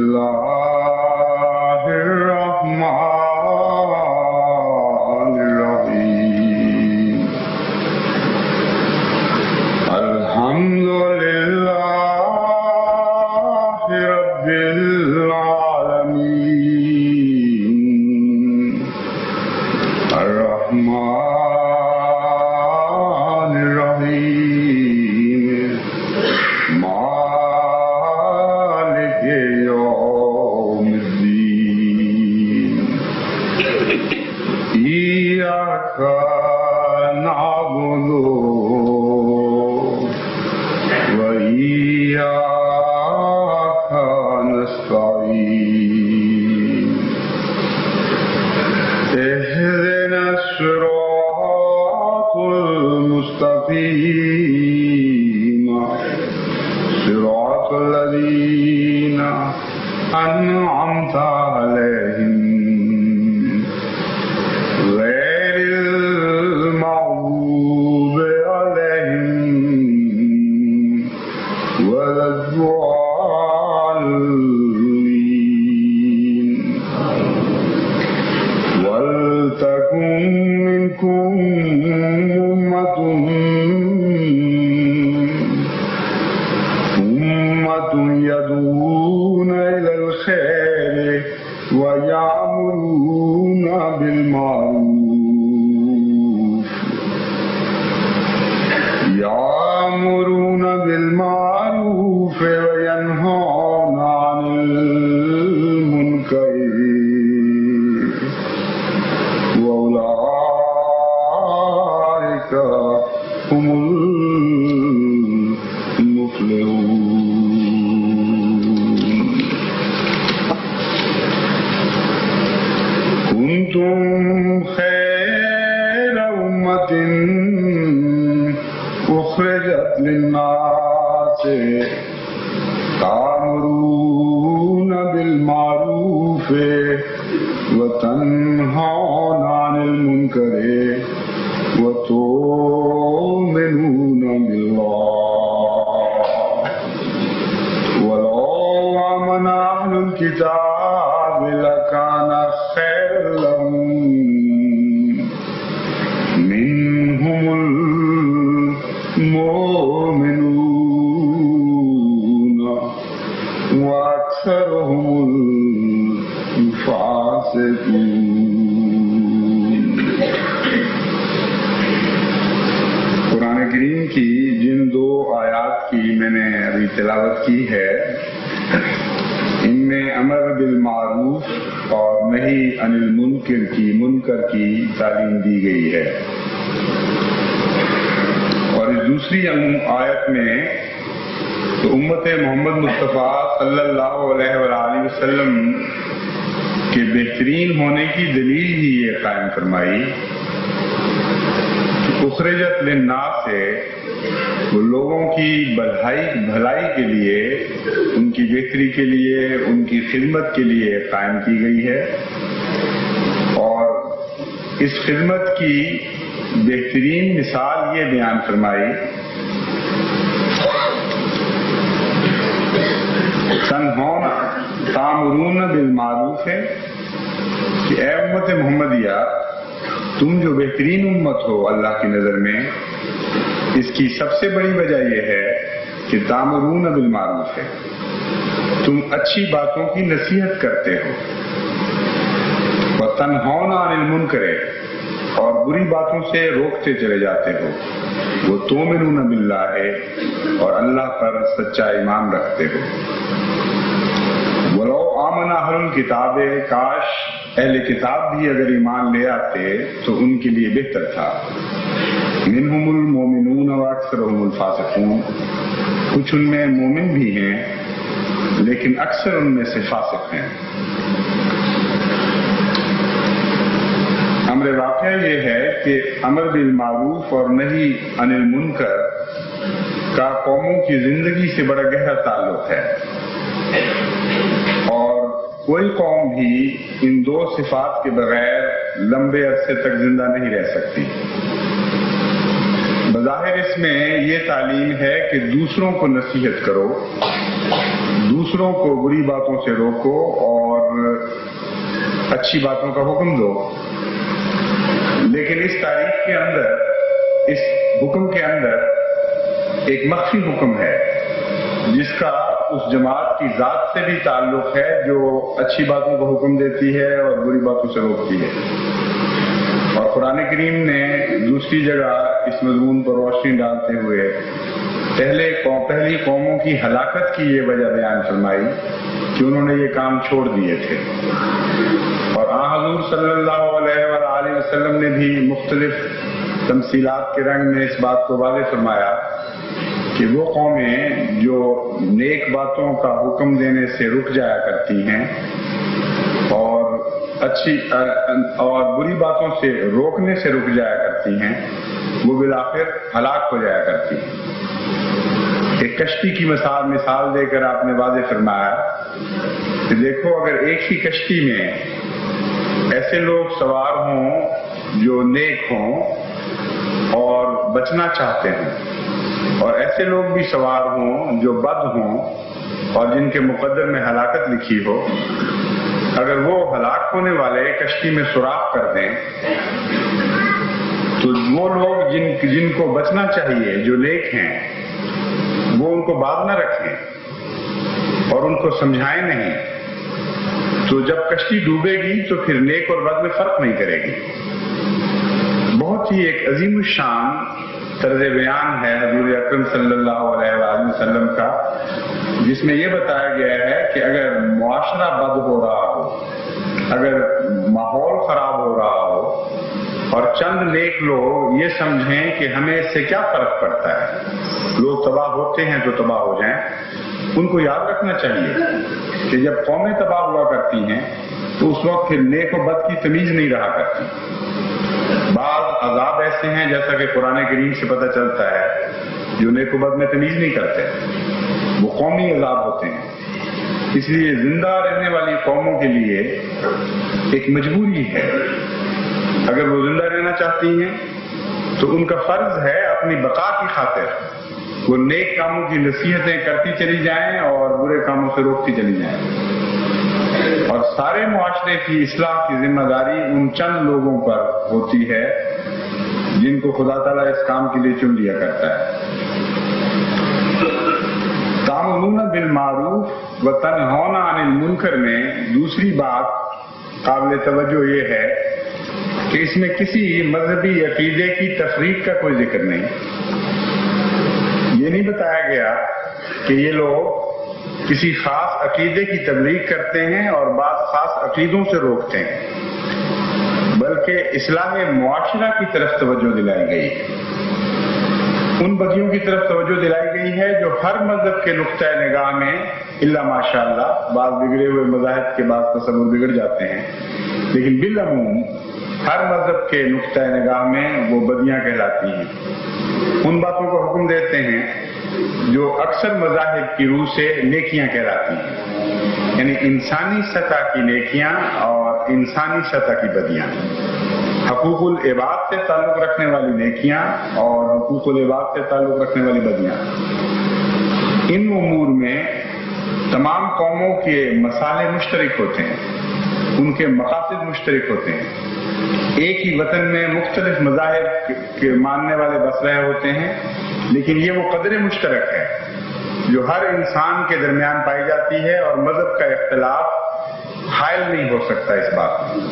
الله الرحمن الرحيم الحمد لله رب العالمين الرحمن الرحيم مالك يوم الدين إياك نعبد وإياك نستعين اهدنا الصراط المستقيم صراط الذين أنعمت عليهم غير المغضوب عليهم ولا الضالين ولتكن منكم أمة يدعون إلى الخير ويأمرون بالمعروف وينهون عن المنكر وأولئك هم المفلحون كنتم خير أمة أخرجت للناس تأمرون بالمعروف وتنهون عن المنكر وتؤمنون بالله ولو آمن أهل الكتاب لكان خيرا لهم منهم المؤمنون وأكثرهم الفاسقون. قرآن کریم کی جن دو آیات کی میں نے ابھی تلاوت کی ہے ان میں امر بالمعروف اور نہی عن المنکر کی تعلیم دی گئی ہے، اور اس دوسری آیت میں تو امت محمد مصطفیٰ صلی اللہ علیہ وآلہ وسلم کے بہترین ہونے کی دلیل ہی یہ قائم فرمائی کہ اخرجت للناس سے وہ لوگوں کی بھلائی کے لیے، ان کی بہتری کے لیے، ان کی خدمت کے لیے قائم کی گئی ہے، اور اس خدمت کی بہترین مثال یہ بیان فرمائی تامرون بالمعروف ہے کہ اے امت محمدیہ تم جو بہترین امت ہو اللہ کی نظر میں، اس کی سب سے بڑی وجہ یہ ہے کہ تامرون بالمعروف ہے، تم اچھی باتوں کی نصیحت کرتے ہو، وتنہون عن المنکر اور بری باتوں سے روکتے چلے جاتے ہو، وہ تؤمنون باللہ اور اللہ پر سچا ایمان رکھتے ہو. ولو آمن اہل الکتاب کاش اہل کتاب بھی اگر ایمان لے آتے تو ان کے لیے بہتر تھا. منہم المومنون واکثرہم الفاسقون، کچھ ان میں مومن بھی ہیں لیکن اکثر ان میں سے فاسق ہیں. امر واقعہ یہ ہے کہ امر بالمعروف اور نہی عن المنکر کا قوموں کی زندگی سے بڑا گہرا تعلق ہے، اور کوئی قوم بھی ان دو صفات کے بغیر لمبے عرصے تک زندہ نہیں رہ سکتی. بظاہر اس میں یہ تعلیم ہے کہ دوسروں کو نصیحت کرو، دوسروں کو بری باتوں سے روکو اور اچھی باتوں کا حکم دو. لیکن اس تاریخ کے اندر، اس حکم کے اندر ایک مخفی حکم ہے جس کا اس جماعت کی ذات سے بھی تعلق ہے جو اچھی باتوں کا حکم دیتی ہے اور بری باتوں سے روکتی ہے. اور قرآن کریم نے دوسری جگہ اس مضمون پر روشنی ڈالتے ہوئے پہلی قوموں کی ہلاکت کی یہ وجہ بیان فرمائی کہ انہوں نے یہ کام چھوڑ دیے تھے. اور حضور صلی اللہ علیہ وآلہ وسلم نے بھی مختلف تمثیلات کے رنگ میں اس بات کو واضح فرمایا کہ وہ قومیں جو نیک باتوں کا حکم دینے سے رک جایا کرتی ہیں اور بری باتوں سے روکنے سے رک جایا کرتی ہیں، وہ بالآخر ہلاک ہو جایا کرتی ہیں. ایک کشتی کی مثال دے کر آپ نے واضح فرمایا کہ دیکھو، اگر ایک ہی کشتی میں ایسے لوگ سوار ہوں جو نیک ہوں اور بچنا چاہتے ہیں، اور ایسے لوگ بھی سوار ہوں جو بد ہوں اور جن کے مقدر میں ہلاکت لکھی ہو، اگر وہ ہلاک ہونے والے کشتی میں سوراخ کر دیں تو وہ لوگ جن کو بچنا چاہیے، جو نیک ہیں، وہ ان کو باز نہ رکھیں اور ان کو سمجھائیں نہیں، تو جب کشتی ڈوبے گی تو پھر نیک اور بد میں فرق نہیں کرے گی. بہت ہی ایک عظیم الشان طرز بیان ہے حضور اکرم صلی اللہ علیہ وآلہ وسلم کا، جس میں یہ بتایا گیا ہے کہ اگر معاشرہ بد ہو رہا ہو، اگر ماحول خراب ہو رہا ہو اور چند نیک لوگ یہ سمجھیں کہ ہمیں اس سے کیا فرق پڑتا ہے، لوگ تباہ ہوتے ہیں تو تباہ ہو جائیں، ان کو یاد رکھنا چاہیے کہ جب قومیں تباہ ہوا کرتی ہیں تو اس وقت پھر نیک و بد کی تمیز نہیں رہا کرتی. بعض عذاب ایسے ہیں، جیسا کہ قرآن کریم سے پتہ چلتا ہے، جو نیک و بد میں تمیز نہیں کرتے، وہ قومی عذاب ہوتے ہیں. اس لیے زندہ رہنے والی قوموں کے لیے ایک مجبوری ہے، اگر وہ زندہ رہنا چاہتی ہیں تو ان کا فرض ہے اپنی بقا کی خاطر وہ نیک کاموں کی نصیحتیں کرتی چلی جائیں اور برے کاموں سے روکتی چلی جائیں. اور سارے معاشرے کی اصلاح کی ذمہ داری ان چند لوگوں پر ہوتی ہے جن کو خدا تعالیٰ اس کام کے لیے چن لیا کرتا ہے. تأمرون بالمعروف و تنہون عن المنکر میں دوسری بات قابل توجہ یہ ہے کہ اس میں کسی مذہبی عقیدے کی تفریق کا کوئی ذکر نہیں. یہ نہیں بتایا گیا کہ یہ لوگ کسی خاص عقیدے کی تبلیغ کرتے ہیں اور بعض خاص عقیدوں سے روکتے ہیں، بلکہ اصلاح معاشرہ کی طرف توجہ دلائی گئی ہے. ان بدیوں کی طرف توجہ دلائی گئی ہے جو ہر مذہب کے نقطۂ نگاہ میں الا ماشاء اللہ، بعض بگڑے ہوئے مذاہب کے بعض تصور بگڑ جاتے ہیں، لیکن بالعموم ہر مذہب کے نقطۂ نگاہ میں وہ بدیاں کہلاتی ہیں. ان باتوں کو حکم دیتے ہیں جو اکثر مذاہب کی روح سے نیکیاں کہلاتی ہیں، یعنی انسانی سطح کی نیکیاں اور انسانی سطح کی بدیاں، حقوق العباد سے تعلق رکھنے والی نیکیاں اور حقوق العباد سے تعلق رکھنے والی بدیاں. ان امور میں تمام قوموں کے مصالح مشترک ہوتے ہیں، ان کے مقاصد مشترک ہوتے ہیں. ایک ہی وطن میں مختلف مذاہب کے ماننے والے بس رہے ہوتے ہیں، لیکن یہ وہ قدر مشترک ہے جو ہر انسان کے درمیان پائی جاتی ہے، اور مذہب کا اختلاف حائل نہیں ہو سکتا اس بات میں.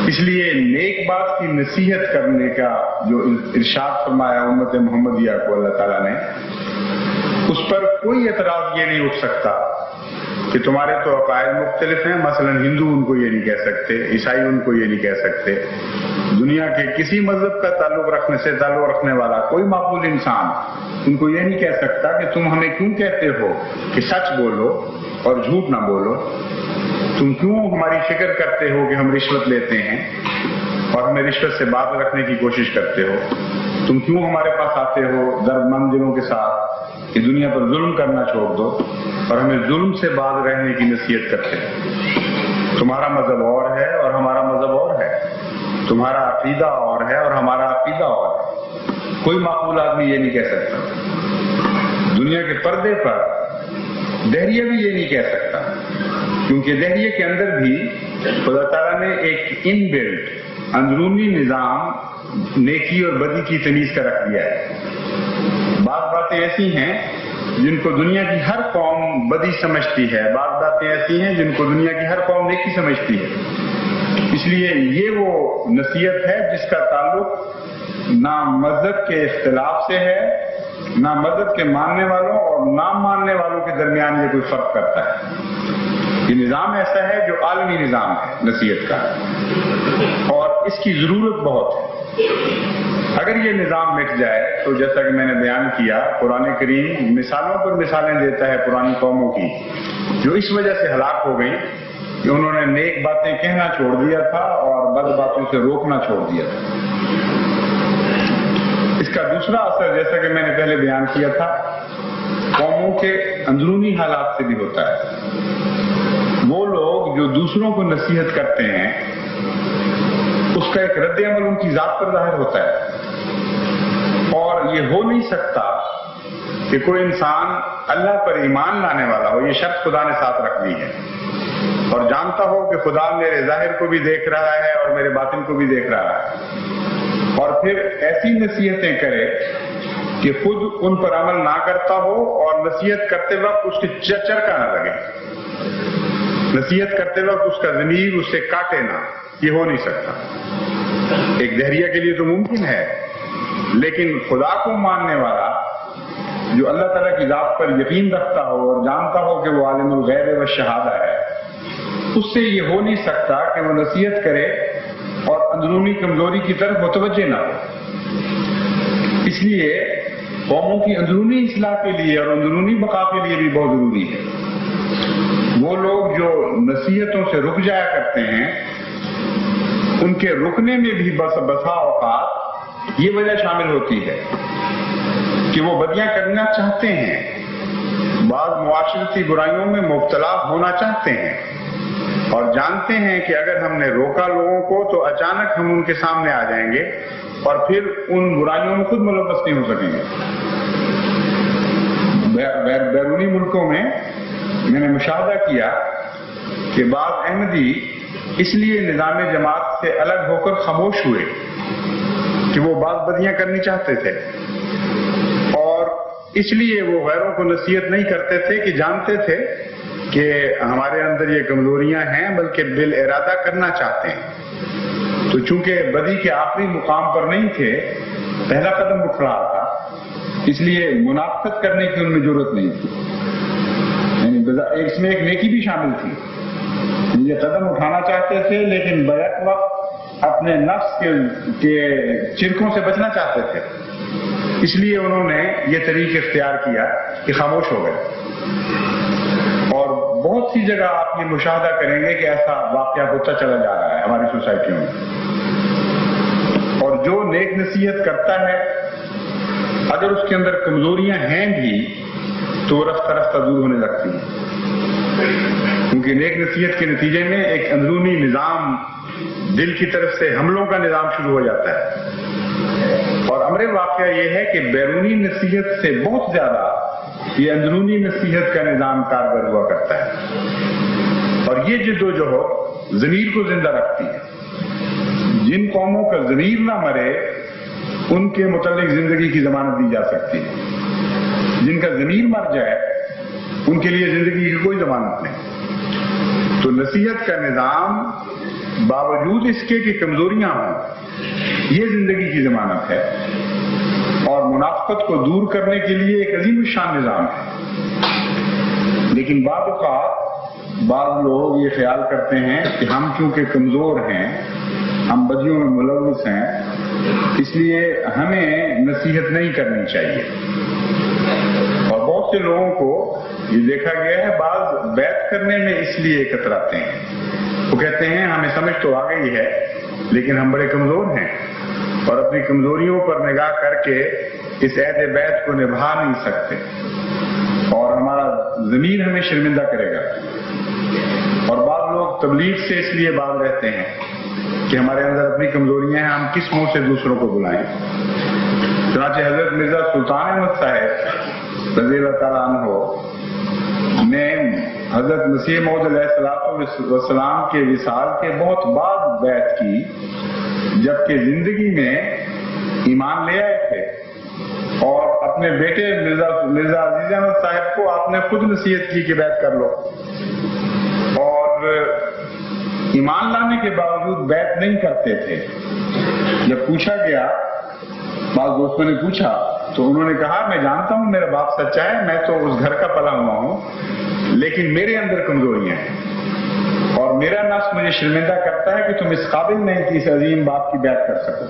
اس لیے نیک بات کی نصیحت کرنے کا جو ارشاد فرمایا امت محمدیہ کو اللہ تعالیٰ نے، اس پر کوئی اعتراض یہ نہیں اٹھ سکتا کہ تمہارے تو عقائد مختلف ہیں، مثلا ہندو ان کو یہ نہیں کہہ سکتے، عیسائی ان کو یہ نہیں کہہ سکتے. دنیا کے کسی مذہب کا تعلق رکھنے والا کوئی معقول انسان ان کو یہ نہیں کہہ سکتا کہ تم ہمیں کیوں کہتے ہو کہ سچ بولو اور جھوٹ نہ بولو، تم کیوں ہماری فکر کرتے ہو کہ ہم رشوت لیتے ہیں اور ہمیں رشوت سے بات رکھنے کی کوشش کرتے ہو، تم کیوں ہمارے پاس آتے ہو درد مند دلوں کے ساتھ کہ دنیا پر ظلم کرنا چھوڑ دو اور ہمیں ظلم سے باز رہنے کی نصیحت کرتے ہو. تمہارا مذہب اور ہے اور ہمارا مذہب اور ہے، تمہارا عقیدہ اور ہے اور ہمارا عقیدہ اور ہے. کوئی معقول آدمی یہ نہیں کہہ سکتا. دنیا کے پردے پر دہریہ بھی یہ نہیں کہہ سکتا، کیونکہ دہریہ کے اندر بھی خدا تعالیٰ نے ایک ان بلٹ اندرونی نظام نیکی اور بدی کی تمیز کا رکھ دیا ہے۔ بعض باتیں ایسی ہیں جن کو دنیا کی ہر قوم بدی سمجھتی ہے، بعض باتیں ایسی ہیں جن کو دنیا کی ہر قوم نیکی سمجھتی ہے۔ اس لیے یہ وہ نصیحت ہے جس کا تعلق نہ مذہب کے اختلاف سے ہے، نہ مذہب کے ماننے والوں اور نہ ماننے والوں کے درمیان یہ کوئی فرق کرتا ہے۔ یہ نظام ایسا ہے جو عالمی نظام ہے نصیحت کا، اور اس کی ضرورت بہت ہے۔ اگر یہ نظام مٹ جائے تو جیسا کہ میں نے بیان کیا، قرآن کریم مثالوں پر مثالیں دیتا ہے پرانی قوموں کی جو اس وجہ سے ہلاک ہو گئی کہ انہوں نے نیک باتیں کہنا چھوڑ دیا تھا اور بد باتوں سے روکنا چھوڑ دیا تھا۔ اس کا دوسرا اثر جیسا کہ میں نے پہلے بیان کیا تھا، قوموں کے اندرونی حالات سے بھی ہوتا ہے۔ وہ لوگ جو دوسروں کو نصیحت کرتے ہیں اس کا ایک رد عمل ان کی ذات پر ظاہر ہوتا ہے، اور یہ ہو نہیں سکتا کہ کوئی انسان اللہ پر ایمان لانے والا ہو، یہ شرط خدا نے ساتھ رکھ دی ہے، اور جانتا ہو کہ خدا میرے ظاہر کو بھی دیکھ رہا ہے اور میرے باطن کو بھی دیکھ رہا ہے، اور پھر ایسی نصیحتیں کرے کہ خود ان پر عمل نہ کرتا ہو اور نصیحت کرتے وقت اس کے چرکا نہ لگے، نصیحت کرتے وقت اس کا ضمیر اس سے کاٹے نہ۔ یہ ہو نہیں سکتا۔ ایک دہریہ کے لیے تو ممکن ہے، لیکن خدا کو ماننے والا جو اللہ تعالیٰ کی ذات پر یقین رکھتا ہو اور جانتا ہو کہ وہ عالم الغیب والشہادہ ہے، اس سے یہ ہو نہیں سکتا کہ وہ نصیحت کرے اور اندرونی کمزوری کی طرف متوجہ نہ ہو۔ اس لیے قوموں کی اندرونی اصلاح کے لیے اور اندرونی بقا کے لیے بھی بہت ضروری ہے۔ وہ لوگ جو نصیحتوں سے رک جایا کرتے ہیں، ان کے رکنے میں بھی بسا اوقات یہ وجہ شامل ہوتی ہے کہ وہ بدیاں کرنا چاہتے ہیں، بعض معاشرتی برائیوں میں مبتلا ہونا چاہتے ہیں، اور جانتے ہیں کہ اگر ہم نے روکا لوگوں کو تو اچانک ہم ان کے سامنے آ جائیں گے اور پھر ان برائیوں میں خود ملوث نہیں ہو سکیں گے۔ بیرونی ملکوں میں نے مشاہدہ کیا کہ بعض احمدی اس لیے نظام جماعت سے الگ ہو کر خاموش ہوئے کہ وہ بعض بدیاں کرنی چاہتے تھے، اور اس لیے وہ غیروں کو نصیحت نہیں کرتے تھے کہ جانتے تھے کہ ہمارے اندر یہ کمزوریاں ہیں، بلکہ بالارادہ کرنا چاہتے ہیں۔ تو چونکہ بدی کے آخری مقام پر نہیں تھے، پہلا قدم اٹھ رہا تھا، اس لیے منافقت کرنے کی ان میں ضرورت نہیں تھی۔ یعنی اس میں ایک نیکی بھی شامل تھی، یہ قدم اٹھانا چاہتے تھے لیکن بیک وقت اپنے نفس کے چرکوں سے بچنا چاہتے تھے، اس لیے انہوں نے یہ طریق اختیار کیا کہ خاموش ہو گئے۔ اور بہت سی جگہ آپ یہ مشاہدہ کریں گے کہ ایسا واقعہ ہوتا چلا جا رہا ہے ہماری سوسائٹیوں میں، اور جو نیک نصیحت کرتا ہے اگر اس کے اندر کمزوریاں ہیں بھی تو وہ رفتہ رفتہ دور ہونے لگتی ہیں، کیونکہ نیک نصیحت کے نتیجے میں ایک اندرونی نظام، دل کی طرف سے حملوں کا نظام شروع ہو جاتا ہے۔ اور امر واقعہ یہ ہے کہ بیرونی نصیحت سے بہت زیادہ یہ اندرونی نصیحت کا نظام کارگر ہوا کرتا ہے، اور یہ جدوجہد ضمیر کو زندہ رکھتی ہے۔ جن قوموں کا ضمیر نہ مرے ان کے متعلق زندگی کی ضمانت دی جا سکتی ہے، جن کا ضمیر مر جائے ان کے لیے زندگی کی کوئی ضمانت نہیں۔ تو نصیحت کا نظام باوجود اس کے کہ کمزوریاں ہوں، یہ زندگی کی ضمانت ہے، اور منافقت کو دور کرنے کے لیے ایک عظیم الشان نظام ہے۔ لیکن بعض اوقات بعض لوگ یہ خیال کرتے ہیں کہ ہم چونکہ کمزور ہیں، ہم بدیوں میں ملوث ہیں، اس لیے ہمیں نصیحت نہیں کرنی چاہیے۔ اور بہت سے لوگوں کو یہ دیکھا گیا ہے، بعض بیعت کرنے میں اس لیے کتراتے ہیں، وہ کہتے ہیں ہمیں سمجھ تو آ گئی ہے لیکن ہم بڑے کمزور ہیں، اور اپنی کمزوریوں پر نگاہ کر کے اس عہد بیعت کو نبھا نہیں سکتے، اور ہمارا ضمیر ہمیں شرمندہ کرے گا۔ اور بعض لوگ تبلیغ سے اس لیے باز رہتے ہیں کہ ہمارے اندر اپنی کمزوریاں ہیں، ہم کس منہ سے دوسروں کو بلائیں۔ چنانچہ حضرت مرزا سلطان احمد صاحب رضی اللہ تعالیٰ عنہ نے حضرت مسیح موعود علیہ السلام کے وصال کے بہت بعد بیعت کی، جبکہ زندگی میں ایمان لے آئے تھے، اور اپنے بیٹے مرزا عزیز احمد صاحب کو آپ نے خود نصیحت کی کہ بیعت کر لو، اور ایمان لانے کے باوجود بیعت نہیں کرتے تھے۔ جب پوچھا گیا، بعض دوستوں نے پوچھا تو انہوں نے کہا میں جانتا ہوں میرا باپ سچا ہے، میں تو اس گھر کا پلا ہوا ہوں، لیکن میرے اندر کمزوریاں ہیں اور میرا نفس مجھے شرمندہ کرتا ہے کہ تم اس قابل نہیں کہ اس عظیم باپ کی بیعت کر سکو۔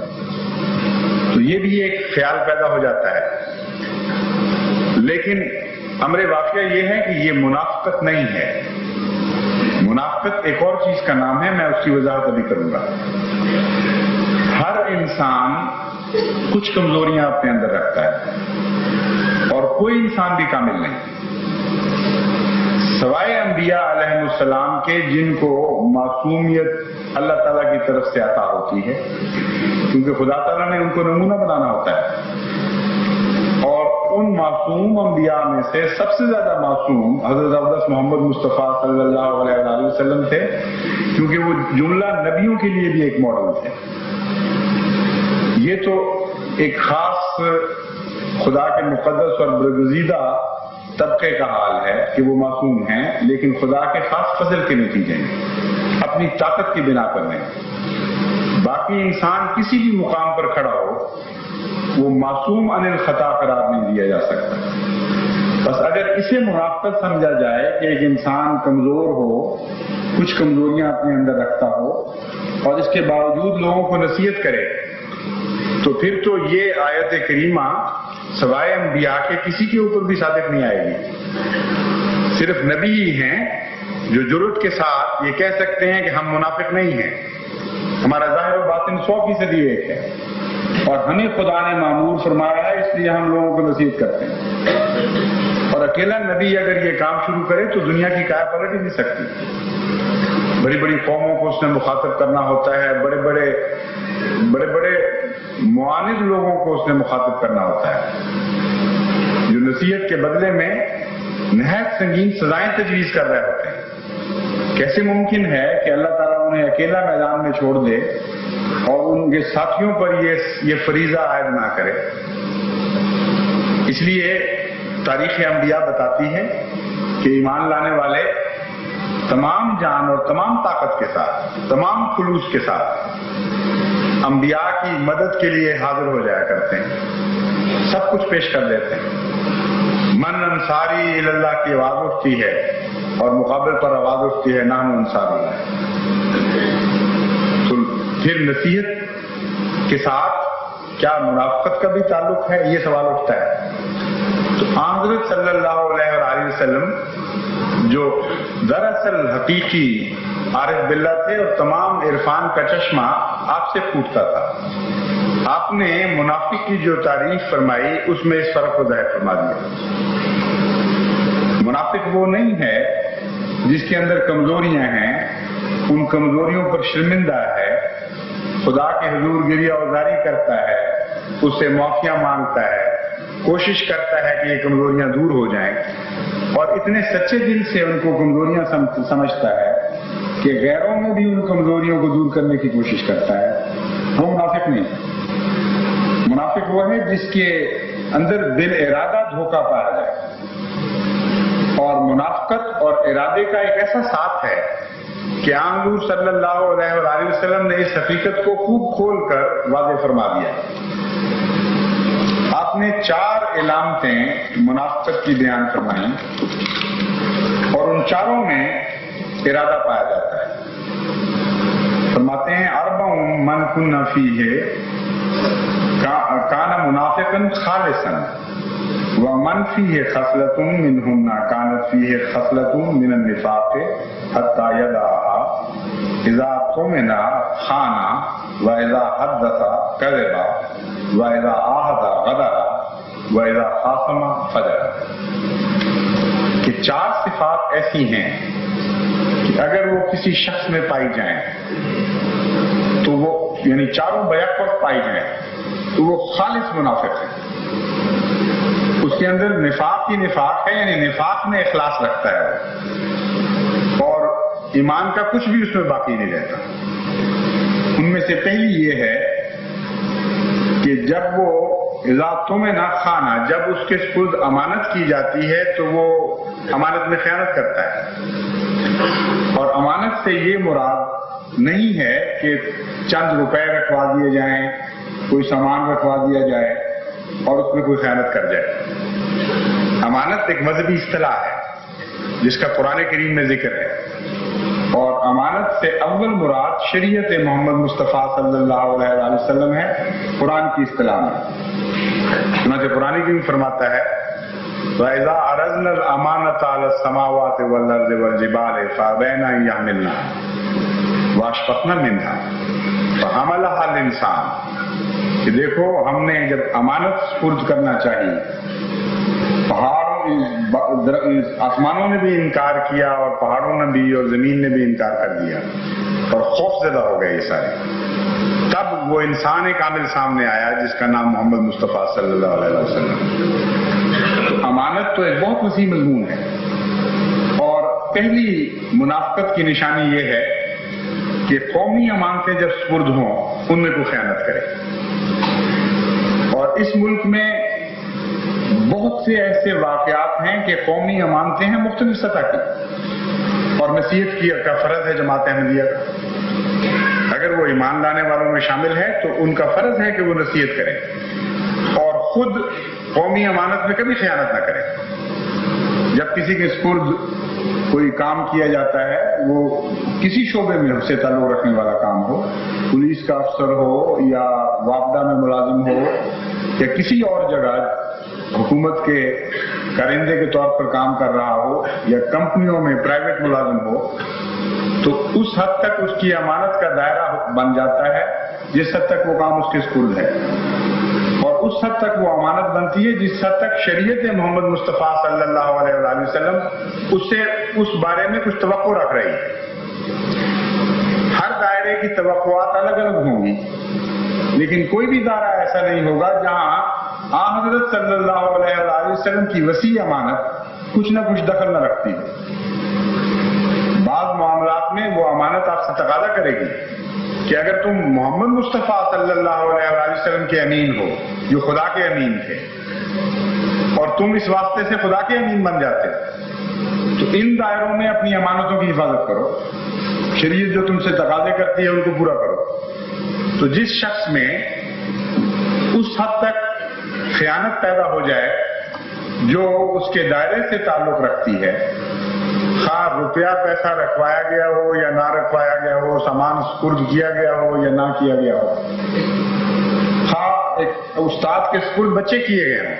تو یہ بھی ایک خیال پیدا ہو جاتا ہے، لیکن امر واقعہ یہ ہے کہ یہ منافقت نہیں ہے۔ منافقت ایک اور چیز کا نام ہے، میں اس کی وضاحت ابھی کروں گا۔ ہر انسان کچھ کمزوریاں اپنے اندر رکھتا ہے اور کوئی انسان بھی کامل نہیں، سوائے انبیاء علیہ السلام کے، جن کو معصومیت اللہ تعالیٰ کی طرف سے عطا ہوتی ہے، کیونکہ خدا تعالیٰ نے ان کو نمونہ بنانا ہوتا ہے، اور ان معصوم انبیاء میں سے سب سے زیادہ معصوم حضرت اقدس محمد مصطفیٰ صلی اللہ علیہ وآلہ وسلم تھے، کیونکہ وہ جملہ نبیوں کے لیے بھی ایک ماڈل تھے۔ یہ تو ایک خاص خدا کے مقدس اور برگزیدہ طبقے کا حال ہے کہ وہ معصوم ہیں، لیکن خدا کے خاص فضل کے نتیجے میں اپنی طاقت کی بنا پر نہیں۔ باقی انسان کسی بھی مقام پر کھڑا ہو، وہ معصوم عن الخطا قرار نہیں دیا جا سکتا۔ بس اگر اسے منافقت سمجھا جائے کہ ایک انسان کمزور ہو، کچھ کمزوریاں اپنے اندر رکھتا ہو اور اس کے باوجود لوگوں کو نصیحت کرے، تو پھر تو یہ آیت کریمہ سوائے انبیاء کے کسی کے اوپر بھی صادق نہیں آئے گی۔ صرف نبی ہی ہیں جو جرأت کے ساتھ یہ کہہ سکتے ہیں کہ ہم منافق نہیں ہیں، ہمارا ظاہر و باطن 100% ایک ہے، اور ہمیں خدا نے مامور فرمایا ہے، اس لیے ہم لوگوں کو نصیحت کرتے ہیں۔ اور اکیلا نبی اگر یہ کام شروع کرے تو دنیا کی کیا پلٹ ہی نہیں سکتی۔ بڑی بڑی قوموں کو اس نے مخاطب کرنا ہوتا ہے، بڑے بڑے معاند لوگوں کو اس نے مخاطب کرنا ہوتا ہے، جو نصیحت کے بدلے میں نہایت سنگین سزائیں تجویز کر رہے ہوتے ہیں۔ کیسے ممکن ہے کہ اللہ تعالیٰ انہیں اکیلا میدان میں چھوڑ دے اور ان کے ساتھیوں پر یہ فریضہ عائد نہ کرے؟ اس لیے تاریخ انبیاء بتاتی ہے کہ ایمان لانے والے تمام جان اور تمام طاقت کے ساتھ، تمام خلوص کے ساتھ انبیاء کی مدد کے لیے حاضر ہو جایا کرتے ہیں، سب کچھ پیش کر دیتے ہیں۔ من انصاری اللہ کی آواز اٹھتی ہے اور مقابل پر آواز اٹھتی ہے نحن انصار اللہ۔ تو پھر نصیحت کے ساتھ کیا منافقت کا بھی تعلق ہے؟ یہ سوال اٹھتا ہے۔ تو حضرت صلی اللہ علیہ وآلہ وسلم جو دراصل حقیقی عارف باللہ تھے اور تمام عرفان کا چشمہ آپ سے پھوٹتا تھا، آپ نے منافق کی جو تعریف فرمائی اس میں اس فرق کو ظاہر فرما دیا۔ منافق وہ نہیں ہے جس کے اندر کمزوریاں ہیں، ان کمزوریوں پر شرمندہ ہے، خدا کے حضور گریہ اوزاری کرتا ہے، اس سے معافیاں مانگتا ہے، کوشش کرتا ہے کہ یہ کمزوریاں دور ہو جائیں، اور اتنے سچے دل سے ان کو کمزوریاں سمجھتا ہے کہ غیروں میں بھی ان کمزوریوں کو دور کرنے کی کوشش کرتا ہے۔ وہ منافق نہیں۔ منافق وہ ہے جس کے اندر دل ارادہ دھوکہ پایا جائے، اور منافقت اور ارادے کا ایک ایسا ساتھ ہے کہ حضور صلی اللہ علیہ وآلہ وسلم نے اس حقیقت کو خوب کھول کر واضح فرما دیا۔ آپ نے 4 علامتیں منافقت کی بیان فرمائیں، اور ان چاروں میں ارادہ پایا جاتا ہے۔ فرماتے ہیں اربع من کن فیہ کان منافقا خالصا ومن فیہ خصلۃ منہن کانت فیہ خصلۃ من النفاق حتی یدعها اذا اؤتمن خان واذا حدث کذب واذا عاہد غدر واذا خاصم فجر۔ کہ 4 صفات ایسی ہیں کہ اگر وہ کسی شخص میں پائی جائیں تو وہ یعنی چاروں بیک وقت پائی جائیں تو وہ خالص منافق ہے۔ اس کے اندر نفاق ہی نفاق ہے، یعنی نفاق میں اخلاص رکھتا ہے اور ایمان کا کچھ بھی اس میں باقی نہیں رہتا۔ ان میں سے پہلی یہ ہے کہ جب وہ اذا تمنع خانہ، جب اس کے سپرد امانت کی جاتی ہے تو وہ امانت میں خیانت کرتا ہے۔ اور امانت سے یہ مراد نہیں ہے کہ چند روپے رکھوا دیے جائیں، کوئی سامان رکھوا دیا جائے اور اس میں کوئی خیانت کر جائے۔ امانت ایک مذہبی اصطلاح ہے جس کا قرآن کریم میں ذکر ہے، اور امانت سے اول مراد شریعت محمد مصطفیٰ صلی اللہ علیہ وآلہ وسلم ہے، قرآن کی اصطلاح میں۔ چنانچہ قرآن کریم فرماتا ہے وَإِذَا عَرَضْنَا الْأَمَانَةَ عَلَى السَّمَاوَاتِ وَالْأَرْضِ وَالْجِبَالِ فَأَبَيْنَ أَن يَحْمِلْنَهَا وَأَشْفَقْنَ مِنْهَا فَحَمَلَهَا الْإِنسَانُ کہ دیکھو ہم نے جب امانت سپرد کرنا چاہیے، آسمانوں نے بھی انکار کیا اور پہاڑوں نے بھی اور زمین نے بھی انکار کر دیا اور خوف زدہ ہو گئے یہ سارے، تب وہ انسان ایک عامل سامنے آیا جس کا نام محمد مصطفیٰ صلی اللہ علیہ وسلم۔ تو امانت تو ایک بہت وسیع مضمون ہے، اور پہلی منافقت کی نشانی یہ ہے کہ قومی امانتیں جب سپرد ہوں ان میں کوئی خیانت کرے۔ اور اس ملک میں بہت سے ایسے واقعات ہیں کہ قومی امانتیں ہیں مختلف سطح کی، اور نصیحت کا فرض ہے جماعت احمدیہ کا۔ اگر وہ ایمان لانے والوں میں شامل ہے تو ان کا فرض ہے کہ وہ نصیحت کریں اور خود قومی امانت میں کبھی خیانت نہ کریں۔ جب کسی کے سپرد کوئی کام کیا جاتا ہے، وہ کسی شعبے میں سے تعلق رکھنے والا کام ہو، پولیس کا افسر ہو یا وابدہ میں ملازم ہو یا کسی اور جگہ حکومت کے کارندے کے طور پر کام کر رہا ہو یا کمپنیوں میں پرائیویٹ ملازم ہو، تو اس حد تک اس کی امانت کا دائرہ بن جاتا ہے جس حد تک وہ کام اس کے سپرد ہے، اور اس حد تک وہ امانت بنتی ہے جس حد تک شریعت محمد مصطفیٰ صلی اللہ علیہ وآلہ وسلم اس سے اس بارے میں کچھ توقع رکھ رہی ہے۔ ہر دائرے کی توقعات الگ الگ ہوں گی، لیکن کوئی بھی دائرہ ایسا نہیں ہوگا جہاں حضرت صلی اللہ علیہ وآلہ وسلم کی وسیع امانت کچھ نہ کچھ دخل نہ رکھتی ہو۔ بعض معاملات میں وہ امانت آپ سے تقاضا کرے گی کہ اگر تم محمد مصطفیٰ صلی اللہ علیہ وآلہ وسلم کے امین ہو، جو خدا کے امین تھے، اور تم اس واسطے سے خدا کے امین بن جاتے، تو ان دائروں میں اپنی امانتوں کی حفاظت کرو، شریعت جو تم سے تقاضے کرتی ہے ان کو پورا کرو۔ تو جس شخص میں اس حد تک خیانت پیدا ہو جائے جو اس کے دائرے سے تعلق رکھتی ہے، خواہ روپیہ پیسہ رکھوایا گیا ہو یا نہ رکھوایا گیا ہو، سامان سپرد کیا گیا ہو یا نہ کیا گیا ہو، خواہ ایک استاد کے سپرد بچے کیے گئے ہوں،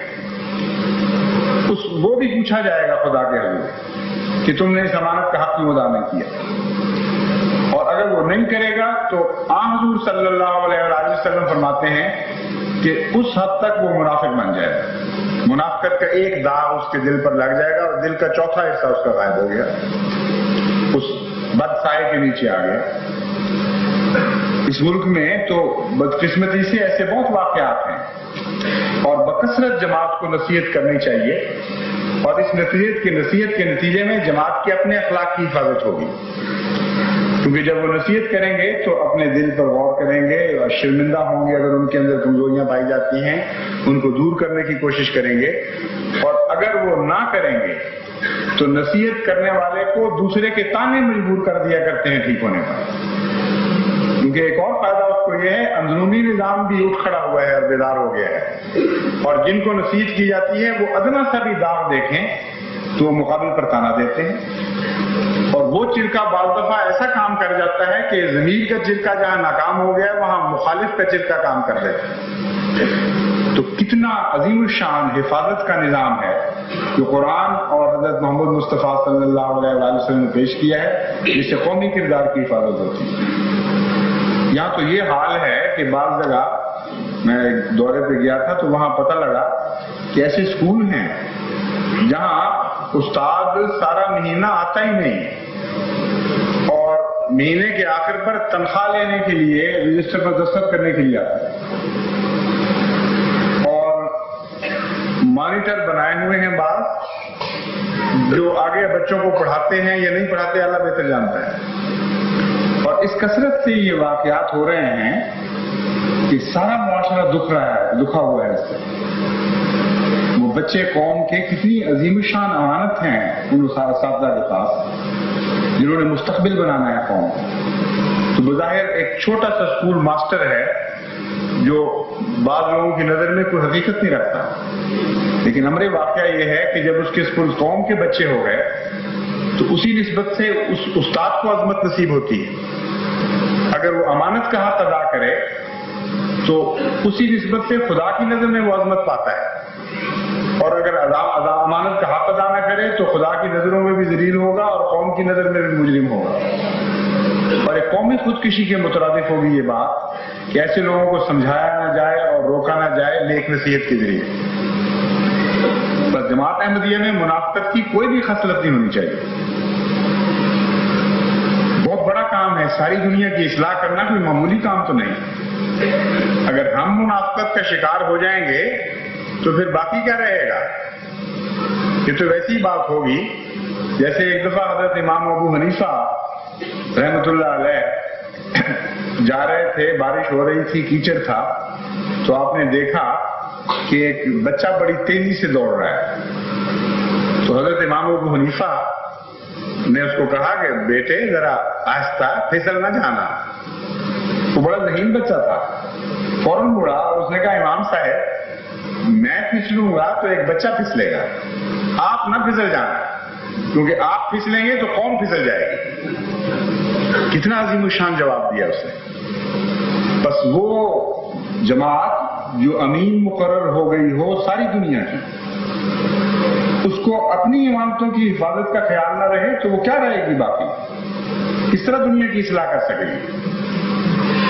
وہ بھی پوچھا جائے گا خدا کے حضور کہ تم نے اس امانت کا حق کیوں ادا نہیں کیا، اور اگر وہ نہیں کرے گا تو حضور صلی اللہ علیہ وآلہ وسلم فرماتے ہیں کہ اس حد تک وہ منافق بن جائے گا، منافقت کا ایک داغ اس کے دل پر لگ جائے گا اور دل کا چوتھا حصہ اس کا غائب ہو گیا، اس بد سائے کے نیچے آ گیا۔ اس ملک میں تو بدقسمتی سے ایسے بہت واقعات ہیں، اور بکثرت جماعت کو نصیحت کرنی چاہیے، اور اس نصیحت کے نتیجے میں جماعت کے اپنے اخلاق کی حفاظت ہوگی، کیونکہ جب وہ نصیحت کریں گے تو اپنے دل پر غور کریں گے اور شرمندہ ہوں گے اگر ان کے اندر کمزوریاں پائی جاتی ہیں، ان کو دور کرنے کی کوشش کریں گے، اور اگر وہ نہ کریں گے تو نصیحت کرنے والے کو دوسرے کے تانے مجبور کر دیا کرتے ہیں ٹھیک ہونے پر، کیونکہ ایک اور فائدہ اس کو یہ ہے اندرونی نظام بھی اٹھ کھڑا ہوا ہے اور بیدار ہو گیا ہے، اور جن کو نصیحت کی جاتی ہے وہ ادنا سا بھی داغ دیکھیں تو وہ مقابل پر تانا دیتے ہیں، اور وہ چرکا بعض دفعہ ایسا کام کر جاتا ہے کہ ضمیر کا چرکا جہاں ناکام ہو گیا وہاں مخالف کا چرکا کام کر دیتا ہے۔ تو کتنا عظیم الشان حفاظت کا نظام ہے جو قرآن اور حضرت محمد مصطفیٰ صلی اللہ علیہ وآلہ وسلم نے پیش کیا ہے، جس سے قومی کردار کی حفاظت ہوتی ہے۔ یہاں تو یہ حال ہے کہ بعض جگہ میں ایک دورے پہ گیا تھا تو وہاں پتہ لگا کہ ایسے اسکول ہیں جہاں استاد سارا مہینہ آتا ہی نہیں، اور مہینے کے آخر پر تنخواہ لینے کے لیے رجسٹر پر دستخط کرنے کے لیے آتا ہے، اور مانیٹر بنائے ہوئے ہیں بعض، جو آگے بچوں کو پڑھاتے ہیں یا نہیں پڑھاتے اللہ بہتر جانتا ہے، اور اس کثرت سے یہ واقعات ہو رہے ہیں کہ سارا معاشرہ دکھا ہوا ہے اس سے۔ وہ بچے قوم کے کتنی عظیم الشان امانت ہیں ان اساتذہ کے پاس جنہوں نے مستقبل بنانا ہے قوم کو۔ تو بظاہر ایک چھوٹا سا اسکول ماسٹر ہے جو بعض لوگوں کی نظر میں کوئی حقیقت نہیں رکھتا، لیکن امر واقعہ یہ ہے کہ جب اس کے اسکول قوم کے بچے ہو گئے تو اسی نسبت سے اس استاد کو عظمت نصیب ہوتی ہے۔ اگر وہ امانت کا حق ادا کرے تو اسی نسبت سے خدا کی نظر میں وہ عظمت پاتا ہے، اور اگر امانت کا حق ادا نہ کرے تو خدا کی نظروں میں بھی ذلیل ہوگا اور قوم کی نظر میں بھی مجرم ہوگا۔ اور ایک قومی خودکشی کے مترادف ہوگی یہ بات کہ ایسے لوگوں کو سمجھایا نہ جائے اور روکا نہ جائے نیک نصیحت کے ذریعے۔ بس جماعت احمدیہ میں منافقت کی کوئی بھی خصلت نہیں ہونی چاہیے۔ بہت بڑا کام ہے، ساری دنیا کی اصلاح کرنا کوئی معمولی کام تو نہیں۔ اگر ہم منافقت کا شکار ہو جائیں گے تو پھر باقی کیا رہے گا؟ یہ تو ویسی بات ہوگی جیسے ایک دفعہ حضرت امام ابو حنیفہ رحمت اللہ علیہ جا رہے تھے، بارش ہو رہی تھی، کیچڑ تھا، تو آپ نے دیکھا کہ ایک بچہ بڑی تیزی سے دوڑ رہا ہے۔ تو حضرت امام ابو حنیفہ نے اس کو کہا کہ بیٹے ذرا آہستہ، پھسل نہ جانا۔ وہ بڑا ذہین بچہ تھا، فوراً مڑا اور اس نے کہا امام صاحب میں پھسلوں گا تو ایک بچہ پھسلے گا، آپ نہ پھسل جانا، کیونکہ آپ پھسلیں گے تو قوم پھسل جائے گی۔ کتنا عظیم الشان جواب دیا اس نے۔ بس وہ جماعت جو امین مقرر ہو گئی ہو ساری دنیا کی، اس کو اپنی امانتوں کی حفاظت کا خیال نہ رہے تو وہ کیا رہے گی باقی؟ کس طرح دنیا کی اصلاح کر سکے گی؟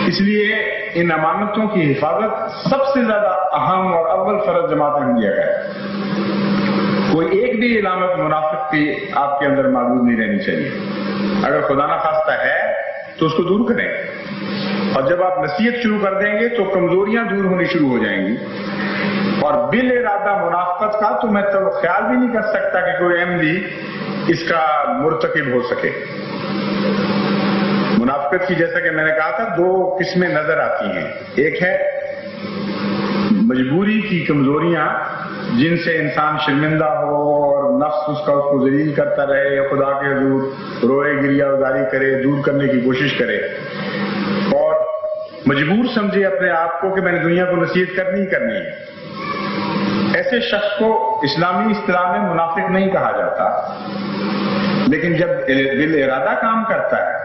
اس لیے ان امانتوں کی حفاظت سب سے زیادہ اہم اور اول فرض جماعت احمدیہ کا ہے۔ کوئی ایک بھی علامت منافق کی آپ کے اندر موجود نہیں رہنی چاہیے۔ اگر خدا نہ خواستہ ہے تو اس کو دور کریں، اور جب آپ نصیحت شروع کر دیں گے تو کمزوریاں دور ہونی شروع ہو جائیں گی۔ اور بال ارادہ منافقت کا تو میں تو خیال بھی نہیں کر سکتا کہ کوئی احمدی اس کا مرتکب ہو سکے۔ منافقت کی جیسا کہ میں نے کہا تھا دو قسمیں نظر آتی ہیں، ایک ہے مجبوری کی کمزوریاں جن سے انسان شرمندہ ہو اور نفس اس کو ذلیل کرتا رہے، خدا کے حضور روئے گریہ ازاری کرے، دور کرنے کی کوشش کرے اور مجبور سمجھے اپنے آپ کو کہ میں نے دنیا کو نصیحت کرنی ہی کرنی ہے۔ ایسے شخص کو اسلامی اصطلاح میں منافق نہیں کہا جاتا، لیکن جب دل ارادہ کام کرتا ہے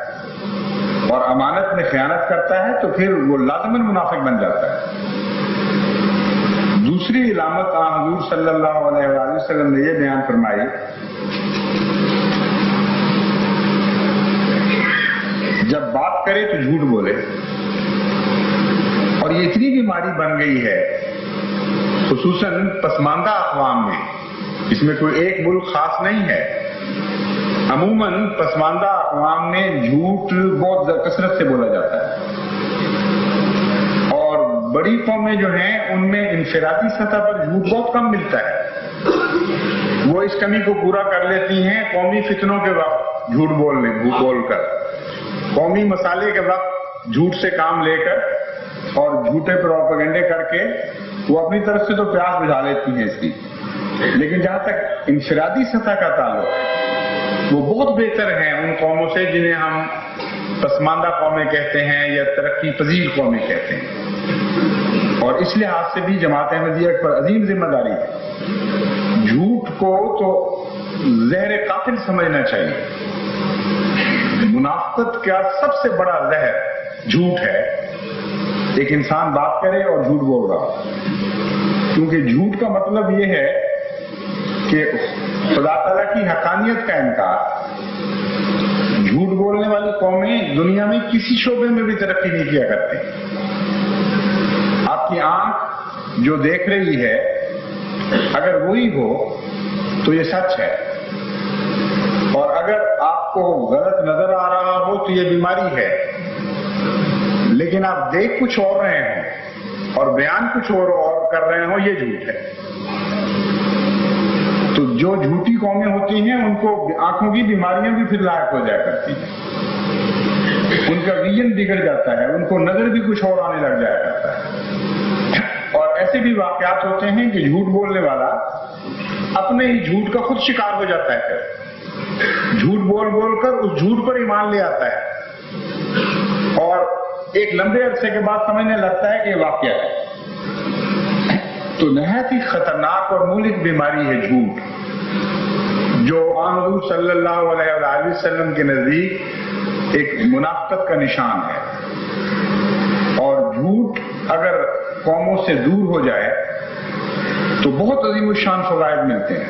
اور امانت میں خیانت کرتا ہے تو پھر وہ لازماً منافق بن جاتا ہے۔ دوسری علامت حضور صلی اللہ علیہ وآلہ وسلم نے یہ بیان فرمائی جب بات کرے تو جھوٹ بولے، اور یہ اتنی بیماری بن گئی ہے خصوصاً پسماندہ اقوام میں، اس میں کوئی ایک ملک خاص نہیں ہے، عموماً پسماندہ اقوام میں جھوٹ بہت کثرت سے بولا جاتا ہے، اور بڑی قومیں جو ہیں ان میں انفرادی سطح پر جھوٹ بہت کم ملتا ہے۔ وہ اس کمی کو پورا کر لیتی ہیں قومی فتنوں کے وقت جھوٹ بول کر، قومی مسالے کے وقت جھوٹ سے کام لے کر اور جھوٹے پروپیگنڈے کر کے وہ اپنی طرف سے تو پیاس بجھا لیتی ہیں اس کی، لیکن جہاں تک انفرادی سطح کا تعلق وہ بہت بہتر ہیں ان قوموں سے جنہیں ہم پسماندہ قومیں کہتے ہیں یا ترقی پذیر قومیں کہتے ہیں، اور اس لحاظ سے بھی جماعت احمدیہ پر عظیم ذمہ داری ہے۔ جھوٹ کو تو زہر قاتل سمجھنا چاہیے۔ منافقت کا سب سے بڑا زہر جھوٹ ہے، ایک انسان بات کرے اور جھوٹ بول رہا، کیونکہ جھوٹ کا مطلب یہ ہے کہ خدا تعالیٰ کی حقانیت کا انکار۔ جھوٹ بولنے والی قومیں دنیا میں کسی شعبے میں بھی ترقی نہیں کیا کرتے۔ آپ کی آنکھ جو دیکھ رہی ہے اگر وہی ہو تو یہ سچ ہے، اور اگر آپ کو غلط نظر آ رہا ہو تو یہ بیماری ہے، لیکن آپ دیکھ کچھ اور رہے ہوں اور بیان کچھ اور کر رہے ہوں، یہ جھوٹ ہے۔ جو جھوٹی قومیں ہوتی ہیں ان کو آنکھوں کی بیماریاں بھی پھر لاحق ہو جایا کرتی ہیں، ان کا ویژن بگڑ جاتا ہے، ان کو نظر بھی کچھ اور آنے لگ جایا کرتا ہے۔ اور ایسے بھی واقعات ہوتے ہیں کہ جھوٹ بولنے والا اپنے ہی جھوٹ کا خود شکار ہو جاتا ہے، جھوٹ بول بول کر اس جھوٹ پر ایمان لے آتا ہے اور ایک لمبے عرصے کے بعد سمجھنے لگتا ہے کہ یہ واقعہ ہے۔ تو نہایت ہی خطرناک اور مہلک بیماری ہے جھوٹ، جو آن حضور صلی اللہ علیہ وآلہ وسلم کے نزدیک ایک منافقت کا نشان ہے۔ اور جھوٹ اگر قوموں سے دور ہو جائے تو بہت عظیم الشان فوائد ملتے ہیں۔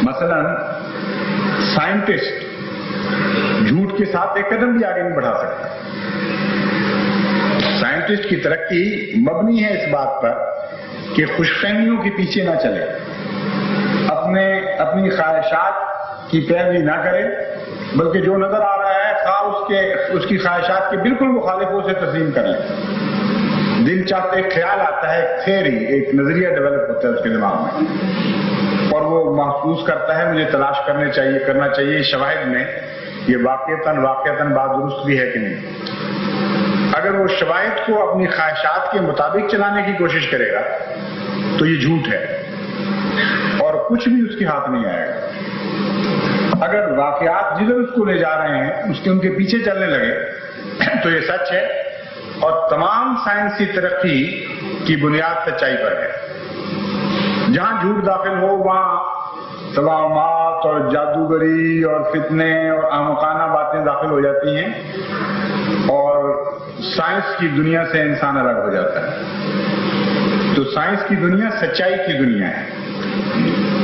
مثلا سائنٹسٹ جھوٹ کے ساتھ ایک قدم بھی آگے نہیں بڑھا سکتا۔ سائنٹسٹ کی ترقی مبنی ہے اس بات پر کہ خوش فہمیوں کے پیچھے نہ چلے، اپنی خواہشات کی پیروی نہ کرے، بلکہ جو نظر آ رہا ہے خواہ اس کی خواہشات کے بالکل مخالف اسے تسلیم کر لیں۔ دل چاہتا ہے، ایک خیال آتا ہے، ایک تھیوری، ایک نظریہ ڈیولپ ہوتا ہے اس کے دماغ میں، اور وہ محسوس کرتا ہے مجھے تلاش کرنا چاہیے شواہد میں یہ واقعتاً بات درست بھی ہے کہ نہیں۔ اگر وہ شواہد کو اپنی خواہشات کے مطابق چلانے کی کوشش کرے گا تو یہ جھوٹ ہے اور کچھ بھی اس کے ہاتھ نہیں آئے گا۔ اگر واقعات جدھر اس کو لے جا رہے ہیں ان کے پیچھے چلنے لگے تو یہ سچ ہے، اور تمام سائنسی ترقی کی بنیاد سچائی پر ہے۔ جہاں جھوٹ داخل ہو وہاں توہمات اور جادوگری اور فتنے اور احمقانہ باتیں داخل ہو جاتی ہیں، اور سائنس کی دنیا سے انسان الگ ہو جاتا ہے۔ تو سائنس کی دنیا سچائی کی دنیا ہے،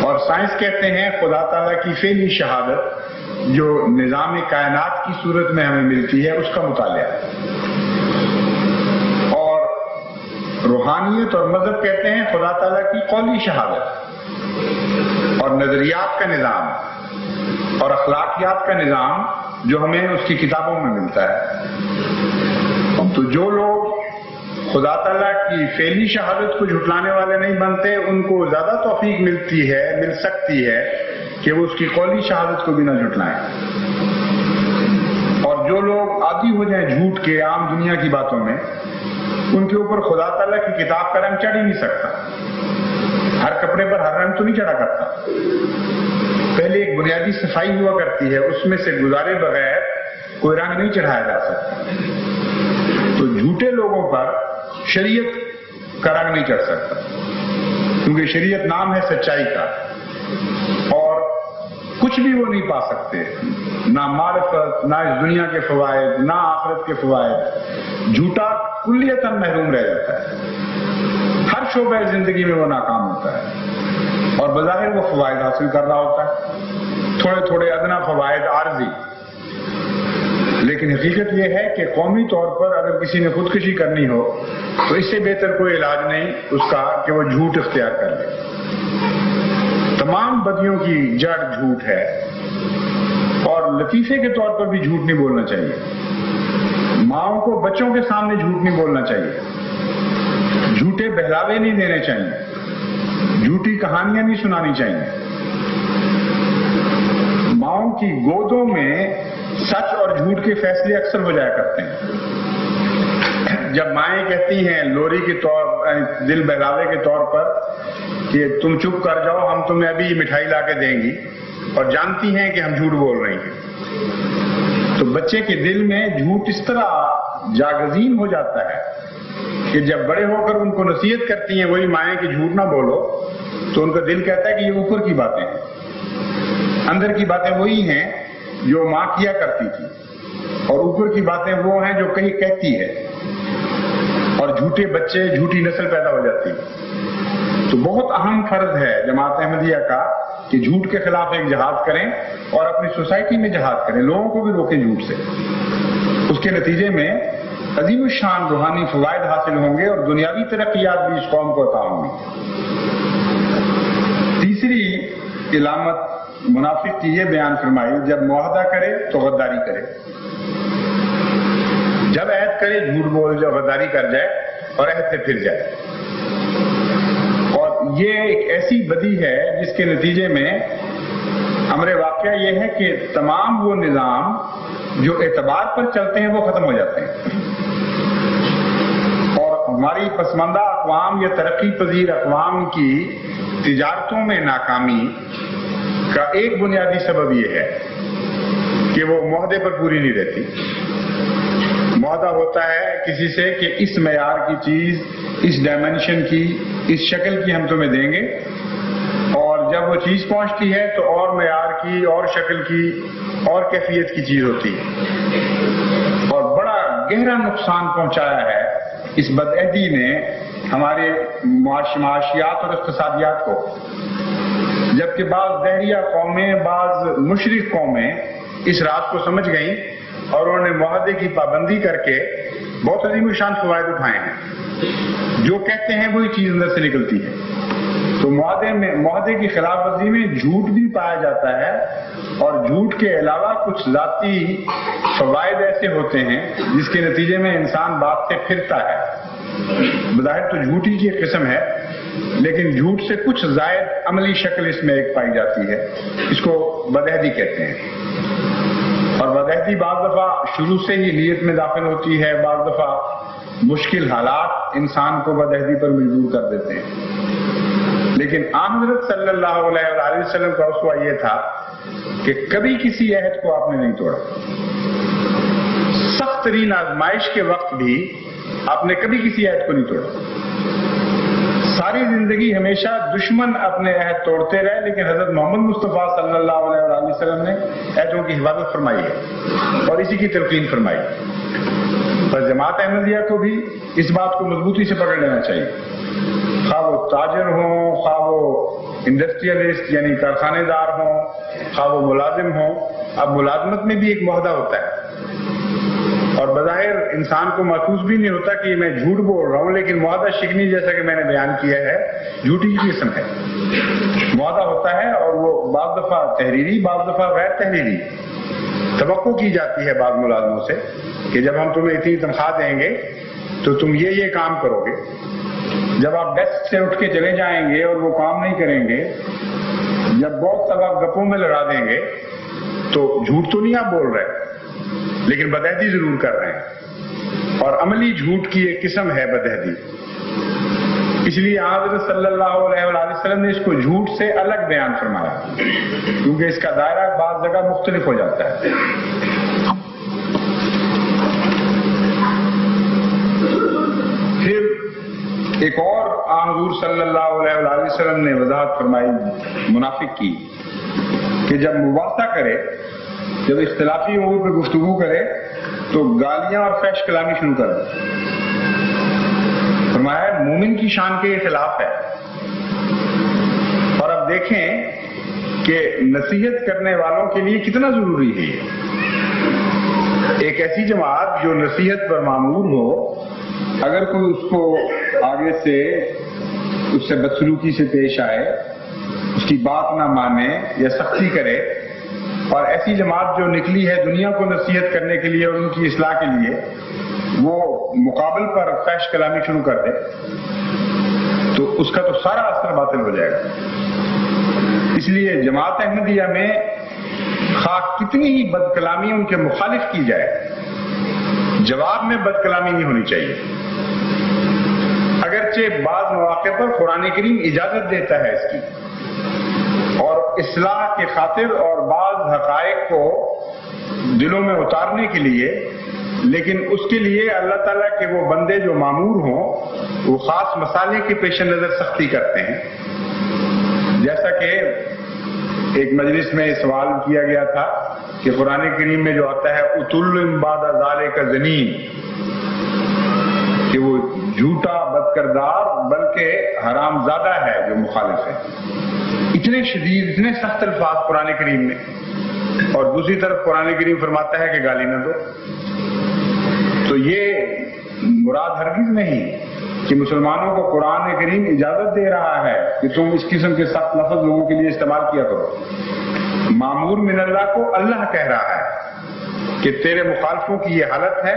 اور سائنس کہتے ہیں خدا تعالیٰ کی فعلی شہادت جو نظام کائنات کی صورت میں ہمیں ملتی ہے اس کا مطالعہ، اور روحانیت اور مذہب کہتے ہیں خدا تعالیٰ کی قولی شہادت اور نظریات کا نظام اور اخلاقیات کا نظام جو ہمیں اس کی کتابوں میں ملتا ہے۔ تو جو لوگ خدا تعالیٰ کی فعلی شہادت کو جھٹلانے والے نہیں بنتے ان کو زیادہ توفیق مل سکتی ہے کہ وہ اس کی قولی شہادت کو بھی نہ جھٹلائیں۔ اور جو لوگ عادی ہو جائیں جھوٹ کے عام دنیا کی باتوں میں، ان کے اوپر خدا تعالیٰ کی کتاب کا رنگ چڑھ ہی نہیں سکتا۔ ہر کپڑے پر ہر رنگ تو نہیں چڑھا کرتا، پہلے ایک بنیادی صفائی ہوا کرتی ہے، اس میں سے گزارے بغیر کوئی رنگ نہیں چڑھایا جا سکتا۔ تو جھوٹے لوگوں پر شریعت کا رنگ نہیں چڑھ سکتا، کیونکہ شریعت نام ہے سچائی کا، اور کچھ بھی وہ نہیں پا سکتے، نہ معرفت، نہ اس دنیا کے فوائد، نہ آخرت کے فوائد۔ جھوٹا کلیتاً محروم رہ جاتا ہے، ہر شعبہ زندگی میں وہ ناکام ہوتا ہے، اور بظاہر وہ فوائد حاصل کر رہا ہوتا ہے، تھوڑے تھوڑے ادنا فوائد عارضی، لیکن حقیقت یہ ہے کہ قومی طور پر اگر کسی نے خودکشی کرنی ہو تو اس سے بہتر کوئی علاج نہیں اس کا کہ وہ جھوٹ اختیار کر لے۔ تمام بدیوں کی جڑ جھوٹ ہے، اور لطیفے کے طور پر بھی جھوٹ نہیں بولنا چاہیے۔ ماؤں کو بچوں کے سامنے جھوٹ نہیں بولنا چاہیے، جھوٹے بہلاوے نہیں دینے چاہیے، جھوٹی کہانیاں نہیں سنانی چاہیے۔ ماؤں کی گودوں میں سچ اور جھوٹ کے فیصلے اکثر ہو جایا کرتے ہیں۔ جب مائیں کہتی ہیں لوری کے طور دل بہلاوے کے طور پر کہ تم چپ کر جاؤ، ہم تمہیں ابھی مٹھائی لا کے دیں گی، اور جانتی ہیں کہ ہم جھوٹ بول رہی ہیں، تو بچے کے دل میں جھوٹ اس طرح جاگزین ہو جاتا ہے کہ جب بڑے ہو کر ان کو نصیحت کرتی ہیں وہی مائیں کہ جھوٹ نہ بولو، تو ان کا دل کہتا ہے کہ یہ اوپر کی باتیں ہیں، اندر کی باتیں وہی ہیں جو ماں کیا کرتی تھی، اور اوپر کی باتیں وہ ہیں جو کہیں کہتی ہے، اور جھوٹے بچے جھوٹی نسل پیدا ہو جاتی ہے۔ تو بہت اہم فرض ہے جماعت احمدیہ کا کہ جھوٹ کے خلاف ایک جہاد کریں اور اپنی سوسائٹی میں جہاد کریں، لوگوں کو بھی روکیں جھوٹ سے۔ اس کے نتیجے میں عظیم الشان روحانی فوائد حاصل ہوں گے اور دنیاوی ترقیات بھی اس قوم کو عطا ہوں گی۔ تیسری علامت منافق کی یہ بیان فرمائی، جب معاہدہ کرے تو غداری کرے، جب عہد کرے جھوٹ بول جائے، غداری کر جائے اور عہد سے پھر جائے۔ اور یہ ایک ایسی بدی ہے جس کے نتیجے میں امر واقعہ یہ ہے کہ تمام وہ نظام جو اعتبار پر چلتے ہیں وہ ختم ہو جاتے ہیں، اور ہماری پسماندہ اقوام یا ترقی پذیر اقوام کی تجارتوں میں ناکامی کا ایک بنیادی سبب یہ ہے کہ وہ معاہدے پر پوری نہیں رہتی۔ معاہدہ ہوتا ہے کسی سے کہ اس معیار کی چیز، اس ڈائمینشن کی، اس شکل کی ہم تمہیں دیں گے، اور جب وہ چیز پہنچتی ہے تو اور معیار کی، اور شکل کی، اور کیفیت کی چیز ہوتی ہے، اور بڑا گہرا نقصان پہنچایا ہے اس بدعہدی نے ہمارے معاشیات اور اقتصادیات کو، جبکہ بعض دہریہ قومیں، بعض مشرک قومیں اس راز کو سمجھ گئیں اور انہوں نے معاہدے کی پابندی کر کے بہت عظیم الشان فوائد اٹھائے ہیں۔ جو کہتے ہیں وہی چیز اندر سے نکلتی ہے۔ تو معاہدے کی خلاف ورزی میں جھوٹ بھی پایا جاتا ہے، اور جھوٹ کے علاوہ کچھ ذاتی فوائد ایسے ہوتے ہیں جس کے نتیجے میں انسان بات سے پھرتا ہے۔ بظاہر تو جھوٹ ہی کی ایک قسم ہے، لیکن جھوٹ سے کچھ زائد عملی شکل اس میں ایک پائی جاتی ہے، اس کو بدعہدی کہتے ہیں۔ اور بدعہدی بعض دفعہ شروع سے ہی نیت میں داخل ہوتی ہے، بعض دفعہ مشکل حالات انسان کو بدعہدی پر مجبور کر دیتے ہیں۔ لیکن آن حضرت صلی اللہ علیہ وآلہ وسلم کا اسوہ یہ تھا کہ کبھی کسی عہد کو آپ نے نہیں توڑا۔ سخت ترین آزمائش کے وقت بھی آپ نے کبھی کسی عہد کو نہیں توڑا۔ ساری زندگی ہمیشہ دشمن اپنے عہد توڑتے رہے، لیکن حضرت محمد مصطفیٰ صلی اللہ علیہ وآلہ وسلم نے عہدوں کی حفاظت فرمائی ہے اور اسی کی تلقین فرمائی۔ بس جماعت احمدیہ کو بھی اس بات کو مضبوطی سے پکڑ لینا چاہیے، خواہ وہ تاجر ہوں، خواہ وہ انڈسٹریلسٹ یعنی کارخانے دار ہوں، خواہ وہ ملازم ہوں۔ اب ملازمت میں بھی ایک معاہدہ ہوتا ہے، اور بظاہر انسان کو محسوس بھی نہیں ہوتا کہ میں جھوٹ بول رہا ہوں، لیکن معاہدہ شکنی جیسا کہ میں نے بیان کیا ہے جھوٹی کی قسم ہے۔ معاہدہ ہوتا ہے اور وہ بعض دفعہ تحریری، بعض دفعہ غیر تحریری۔ توقع کی جاتی ہے بعض ملازموں سے کہ جب ہم تمہیں اتنی تنخواہ دیں گے تو تم یہ کام کرو گے۔ جب آپ ڈیسک سے اٹھ کے چلے جائیں گے اور وہ کام نہیں کریں گے، جب بہت سب آپ گپوں میں لڑا دیں گے، تو جھوٹ تو نہیں آپ بول رہے لیکن بدعہدی ضرور کر رہے ہیں، اور عملی جھوٹ کی ایک قسم ہے بدعہدی۔ اس لیے حضرت صلی اللہ علیہ وآلہ وسلم نے اس کو جھوٹ سے الگ بیان فرمایا، کیونکہ اس کا دائرہ بعض جگہ مختلف ہو جاتا ہے۔ پھر ایک اور حضور صلی اللہ علیہ وآلہ وسلم نے وضاحت فرمائی منافق کی کہ جب مباحثہ کرے، جب اختلافی امور پہ گفتگو کرے تو گالیاں اور فحش کلامی شروع کر دے۔ فرمایا مومن کی شان کے خلاف ہے۔ اور اب دیکھیں کہ نصیحت کرنے والوں کے لیے کتنا ضروری ہے یہ۔ ایک ایسی جماعت جو نصیحت پر مامور ہو، اگر کوئی اس کو آگے سے اس سے بدسلوکی سے پیش آئے، اس کی بات نہ مانے یا سختی کرے، اور ایسی جماعت جو نکلی ہے دنیا کو نصیحت کرنے کے لیے اور ان کی اصلاح کے لیے، وہ مقابل پر فحش کلامی شروع کر دے، تو اس کا تو سارا اثر باطل ہو جائے گا۔ اس لیے جماعت احمدیہ میں خواہ کتنی ہی بد کلامی ان کے مخالف کی جائے، جواب میں بد کلامی نہیں ہونی چاہیے۔ اگرچہ بعض مواقع پر قرآن کریم اجازت دیتا ہے اس کی، اور اصلاح کے خاطر اور بعض حقائق کو دلوں میں اتارنے کے لیے، لیکن اس کے لیے اللہ تعالیٰ کے وہ بندے جو مامور ہوں وہ خاص مسالے کے پیش نظر سختی کرتے ہیں۔ جیسا کہ ایک مجلس میں سوال کیا گیا تھا کہ قرآن کریم میں جو آتا ہے اتل بعد ذالک زنین، کہ وہ جھوٹا بد کردار بلکہ حرام زادہ ہے جو مخالف ہے۔ اتنے شدید، اتنے سخت الفاظ قرآن کریم میں، اور دوسری طرف قرآن کریم فرماتا ہے کہ گالی نہ دو۔ تو یہ مراد ہرگز نہیں کہ مسلمانوں کو قرآن کریم اجازت دے رہا ہے کہ تم اس قسم کے سخت لفظ لوگوں کے لیے استعمال کیا کرو۔ مامور من اللہ کو اللہ کہہ رہا ہے کہ تیرے مخالفوں کی یہ حالت ہے،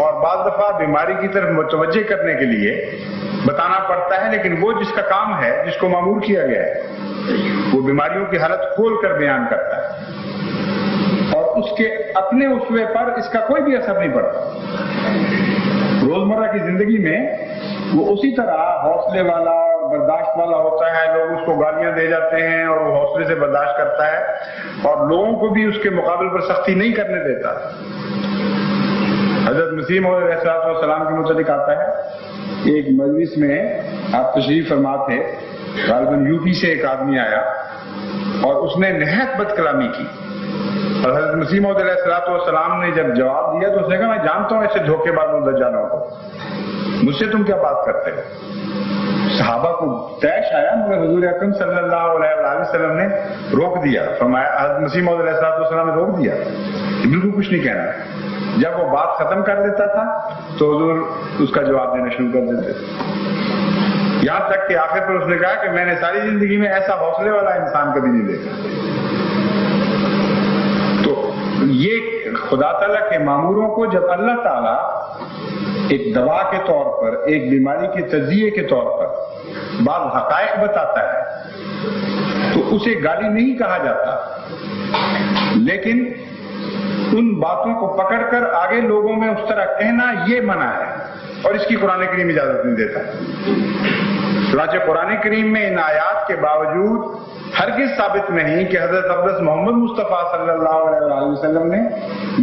اور بعض دفعہ بیماری کی طرف متوجہ کرنے کے لیے بتانا پڑتا ہے، لیکن وہ جس کا کام ہے، جس کو مامور کیا گیا ہے، وہ بیماریوں کی حالت کھول کر بیان کرتا ہے، اور اس کے اپنے اسوے پر اس کا کوئی بھی اثر نہیں پڑتا۔ روزمرہ کی زندگی میں وہ اسی طرح حوصلے والا اور برداشت والا ہوتا ہے، لوگ اس کو گالیاں دے جاتے ہیں اور وہ حوصلے سے برداشت کرتا ہے، اور لوگوں کو بھی اس کے مقابل پر سختی نہیں کرنے دیتا۔ حضرت مسیح موعود علیہ السلام کے متعلق آتا ہے، ایک مجلس میں آپ تشریف فرما تھے، غالباً یو پی سے ایک آدمی آیا اور اس نے نہایت بد کلامی کی، اور حضرت مسیح موعود علیہ السلام نے جب جواب دیا تو اس نے کہا میں جانتا ہوں ایسے دھوکے باز اور دجالوں کو، مجھ سے تم کیا بات کرتے ہو؟ صحابہ کو طیش آیا، مگر حضور اکرم صلی اللہ علیہ وسلم نے روک دیا، فرمایا حضرت مسیح موعود علیہ السلام نے روک دیا، بالکل کچھ نہیں کہنا۔ جب وہ بات ختم کر دیتا تھا تو حضور اس کا جواب دینا شروع کر دیتے تھے، یہاں تک کہ آخر پر اس نے کہا کہ میں نے ساری زندگی میں ایسا حوصلے والا انسان کبھی نہیں دیکھا۔ تو یہ خدا تعالیٰ کے ماموروں کو جب اللہ تعالیٰ ایک دوا کے طور پر، ایک بیماری کے تجزیے کے طور پر بعض حقائق بتاتا ہے تو اسے گالی نہیں کہا جاتا، لیکن ان باتوں کو پکڑ کر آگے لوگوں میں اس طرح کہنا یہ منع ہے، اور اس کی قرآن کریم اجازت نہیں دیتا۔ چنانچہ قرآن کریم میں ان آیات کے باوجود ہرگز ثابت نہیں کہ حضرت اقدس محمد مصطفیٰ صلی اللہ علیہ وسلم نے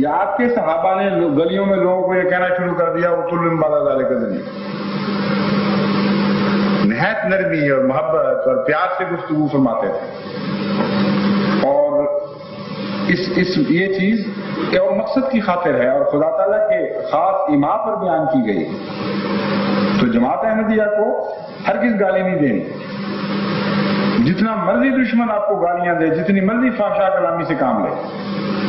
یا آپ کے صحابہ نے گلیوں میں لوگوں کو یہ کہنا شروع کر دیا اُتُلٌّ بَعْدَ ذَلِكَ زَنِيمٌ۔ نہایت نرمی اور محبت اور پیار سے گفتگو فرماتے تھے، اور یہ چیز اور مقصد کی خاطر ہے اور خدا تعالیٰ کے خاص ایما پر بیان کی گئی۔ تو جماعت احمدیہ کو ہرگز گالی نہیں دینی، جتنا مرضی دشمن آپ کو گالیاں دے، جتنی مرضی فحشا کلامی سے کام لے،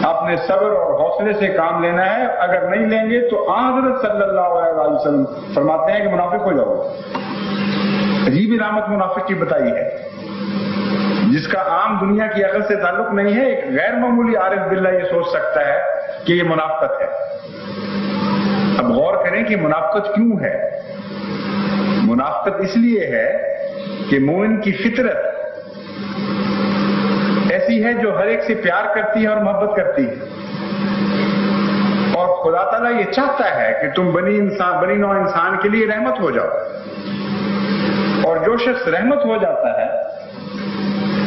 آپ نے صبر اور حوصلے سے کام لینا ہے۔ اگر نہیں لیں گے تو حضرت صلی اللہ علیہ وسلم فرماتے ہیں کہ منافق ہو جاؤ۔ عجیب علامت منافق کی بتائی ہے، جس کا عام دنیا کی عقل سے تعلق نہیں ہے۔ ایک غیر معمولی عارف باللہ یہ سوچ سکتا ہے کہ یہ منافقت ہے۔ اب غور کریں کہ منافقت کیوں ہے۔ منافقت اس لیے ہے کہ مومن کی فطرت ایسی ہے جو ہر ایک سے پیار کرتی ہے اور محبت کرتی ہے، اور خدا تعالیٰ یہ چاہتا ہے کہ تم بنی نوع انسان کے لیے رحمت ہو جاؤ، اور جو شخص رحمت ہو جاتا ہے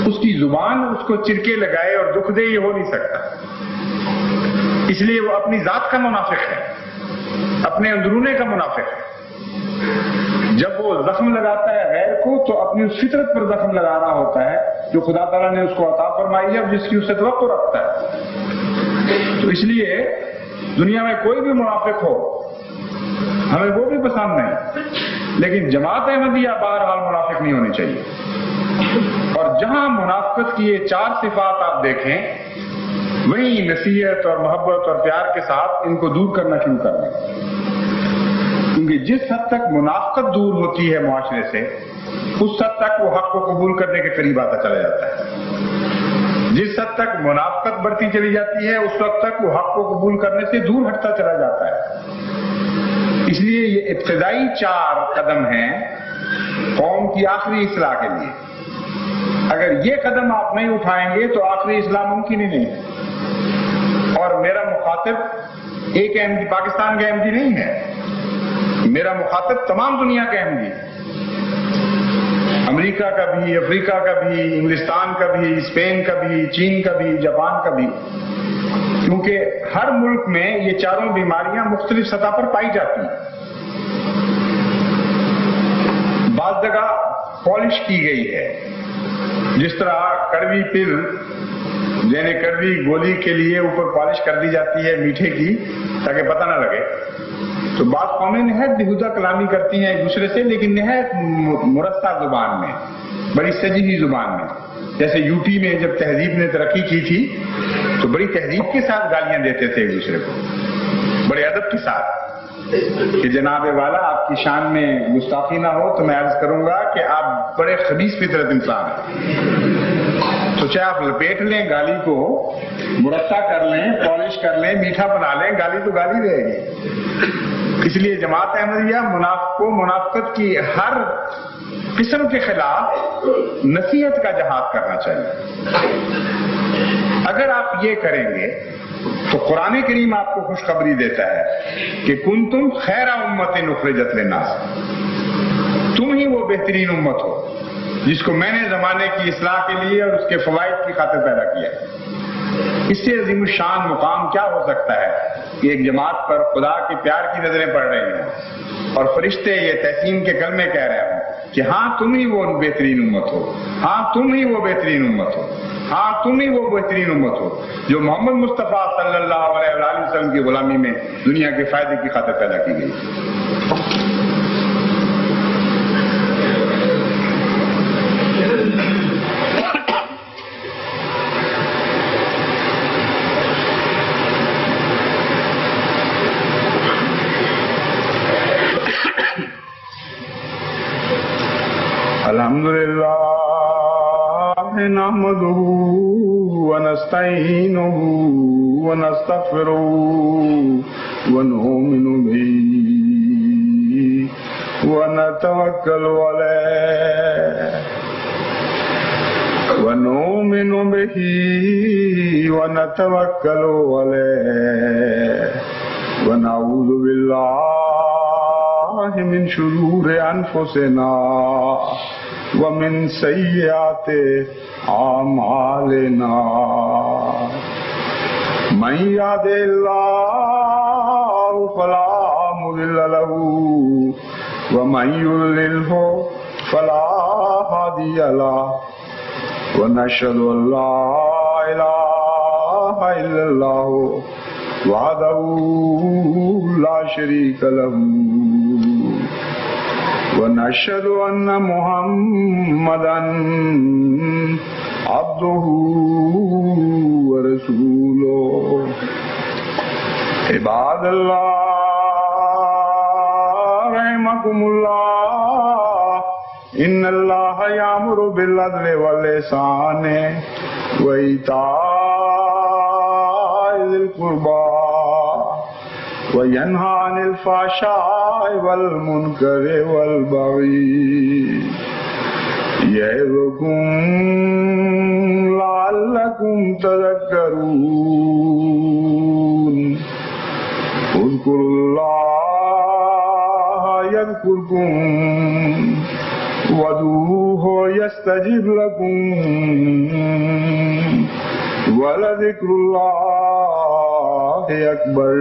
اس کی زبان اس کو چرکے لگائے اور دکھ دے یہ ہو نہیں سکتا، اس لیے وہ اپنی ذات کا منافق ہے، اپنے اندرونے کا منافق ہے۔ جب وہ زخم لگاتا ہے غیر کو تو اپنی اس فطرت پر زخم لگانا ہوتا ہے جو خدا تعالیٰ نے اس کو عطا فرمائی ہے اور جس کی اس سے توقع رکھتا ہے۔ تو اس لیے دنیا میں کوئی بھی منافق ہو ہمیں وہ بھی پسند نہیں، لیکن جماعت احمدیہ بہرحال منافق نہیں ہونی چاہیے۔ اور جہاں منافقت کی یہ 4 صفات آپ دیکھیں، وہیں نصیحت اور محبت اور پیار کے ساتھ ان کو دور کرنا شروع کر دیں، کیونکہ جس حد تک منافقت دور ہوتی ہے معاشرے سے، اس حد تک وہ حق کو قبول کرنے کے قریب آتا چلا جاتا ہے۔ جس حد تک منافقت بڑھتی چلی جاتی ہے، اس وقت تک وہ حق کو قبول کرنے سے دور ہٹتا چلا جاتا ہے۔ اس لیے یہ ابتدائی 4 قدم ہیں قوم کی آخری اصلاح کے لیے۔ اگر یہ قدم آپ نہیں اٹھائیں گے تو آخری اصلاح ممکن ہی نہیں ہے۔ اور میرا مخاطب ایک احمدی پاکستان کا احمدی نہیں ہے، میرا مخاطب تمام دنیا کا احمدی ہے، امریکہ کا بھی، افریقہ کا بھی، انگلستان کا بھی، اسپین کا بھی، چین کا بھی، جاپان کا بھی، کیونکہ ہر ملک میں یہ 4 بیماریاں مختلف سطح پر پائی جاتی ہیں۔ بعض جگہ پالش کی گئی ہے، جس طرح کڑوی پل یعنی کڑوی گولی کے لیے اوپر پالش کر دی جاتی ہے میٹھے کی تاکہ پتہ نہ لگے، تو بعض قومیں نہایت بیہودہ کلامی کرتی ہیں ایک دوسرے سے، لیکن نہایت مرصع زبان میں، بڑی سجی ہوئی زبان میں۔ جیسے یو پی میں جب تہذیب نے ترقی کی تھی تو بڑی تہذیب کے ساتھ گالیاں دیتے تھے ایک دوسرے کو، بڑے ادب کے ساتھ، کہ جناب والا آپ کی شان میں گستاخی نہ ہو تو میں عرض کروں گا کہ آپ بڑے خبیث فطرت انسان ہیں، تو چاہے آپ لپیٹ لیں گالی کو، مرصع کر لیں، پالش کر لیں، میٹھا بنا لیں، گالی تو گالی رہے گی۔ اس لیے جماعت احمدیہ کو منافقت کی ہر قسم کے خلاف نصیحت کا جہاد کرنا چاہیے۔ اگر آپ یہ کریں گے تو قرآن کریم آپ کو خوشخبری دیتا ہے کہ کنتم خیر امت اخرجت للناس، تم ہی وہ بہترین امت ہو جس کو میں نے زمانے کی اصلاح کے لیے اور اس کے فوائد کی خاطر پیدا کیا۔ اس سے عظیم الشان مقام کیا ہو سکتا ہے کہ ایک جماعت پر خدا کے پیار کی نظریں پڑ رہی ہیں اور فرشتے یہ تحسین کے کلمے کہہ رہے ہوں کہ ہاں تم ہی وہ بہترین امت ہو، ہاں تم ہی وہ بہترین امت ہو، ہاں تم ہی وہ بہترین امت ہو جو محمد مصطفیٰ صلی اللہ علیہ وآلہ وسلم کی غلامی میں دنیا کے فائدے کی خاطر پیدا کی گئی۔ الحمدللہ نحمده ونستعینه ونستغفره ونؤمن به ونتوکل علیہ ونؤمن به ونتوکل علیہ ونعوذ باللہ من شرور انفسنا ومن سیئات اعمالنا من یهد اللہ فلا مضل له ومن یضلل فلا هادی له ونشهد ان لا اله الا اللہ وحده لا شریک له ونشهد ان محمدا عبده ورسوله عباد اللہ رحمكم اللہ ان اللہ یامر بالعدل والإحسان وإیتاء ذی القربى وَيَنْهَى عَنِ الْفَحْشَاءِ وَالْمُنْكَرِ وَالْبَغْيِ يَعِظُكُمْ لَعَلَّكُمْ تَذَكَّرُونَ اذْكُرُوا اللَّهَ يَذْكُرْكُمْ وَادْعُوهُ يَسْتَجِبْ لَكُمْ وَلَذِكْرُ اللَّهِ أكبر۔